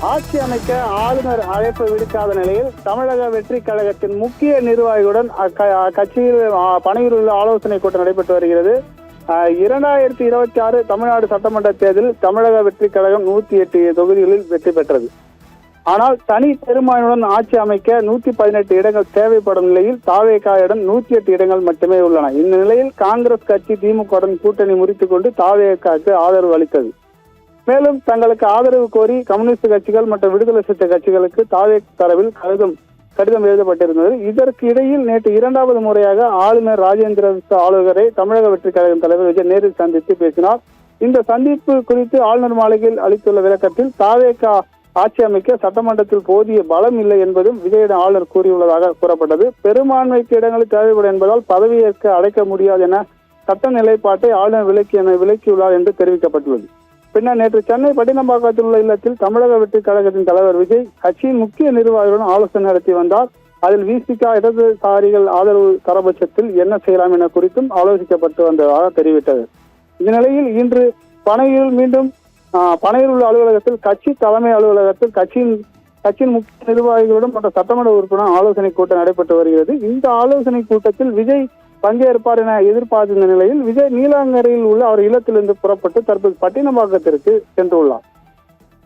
ஆட்சி அமைக்க ஆளுநர் அழைப்பு விடுக்காத நிலையில் தமிழக வெற்றி கழகத்தின் முக்கிய நிர்வாகிகளுடன் கட்சியில் பணியில் உள்ள ஆலோசனை கூட்டம் நடைபெற்று வருகிறது. 2026 தமிழ்நாடு சட்டமன்ற தேர்தலில் தமிழக வெற்றி கழகம் 108 தொகுதிகளில் வெற்றி பெற்றது. ஆனால் தனி பெரும்பான்மையுடன் ஆட்சி அமைக்க 118 இடங்கள் தேவைப்படும் நிலையில் தாவேகாவுடன் 108 இடங்கள் மட்டுமே உள்ளன. இந்த நிலையில் காங்கிரஸ் கட்சி திமுகவுடன் கூட்டணி முறித்துக் கொண்டு தாவேகாவுக்கு ஆதரவு அளித்தது. மேலும் தங்களுக்கு ஆதரவு கோரி கம்யூனிஸ்ட் கட்சிகள் மற்றும் விடுதலை சிறுத்தை கட்சிகளுக்கு தாவே தரவில் கடிதம் எழுதப்பட்டிருந்தது. இதற்கு இடையில் நேற்று 2வது முறையாக ஆளுநர் ராஜேந்திர ஆளுநரை தமிழக வெற்றி கழகம் தலைவர் விஜய் நேரில் சந்தித்து பேசினார். இந்த சந்திப்பு குறித்து ஆளுநர் மாளிகையில் அளித்துள்ள விளக்கத்தில் தாவேகா ஆட்சி அமைக்க சட்டமன்றத்தில் போதிய பலம் இல்லை என்பதும் விஜயிடம் ஆளுநர் கூறியுள்ளதாக கூறப்பட்டது. பெரும்பான்மைக்கு இடங்களில் தேவைப்படும் என்பதால் பதவியேற்க அழைக்க முடியாது என சட்ட நிலைப்பாட்டை ஆளுநர் விலக்கியுள்ளார் என்று தெரிவிக்கப்பட்டுள்ளது. பின்னர் நேற்று சென்னை பட்டினப்பாக்கத்தில் உள்ள இல்லத்தில் தமிழக வெற்றி கழகத்தின் தலைவர் விஜய் கட்சியின் முக்கிய நிர்வாகிகளுடன் ஆலோசனை நடத்தி வந்தார். அதில் விசிக இடதுசாரிகள் ஆதரவு தரபட்சத்தில் என்ன செய்யலாம் என குறித்தும் ஆலோசிக்கப்பட்டு வந்ததாக தெரிவித்தது. இந்த நிலையில் இன்று பனையூர் உள்ள அலுவலகத்தில் கட்சி தலைமை அலுவலகத்தில் கட்சியின் முக்கிய நிர்வாகிகளுடன் மற்றும் சட்டமன்ற உறுப்பினர் ஆலோசனை கூட்டம் நடைபெற்று வருகிறது. இந்த ஆலோசனை கூட்டத்தில் விஜய் பங்கேற்பார் என எதிர்பார்த்திருந்த நிலையில் விஜய் நீலாங்கரையில் உள்ள அவர் இல்லத்திலிருந்து புறப்பட்டு தற்போது பட்டினப்பாக்கத்திற்கு சென்றுள்ளார்.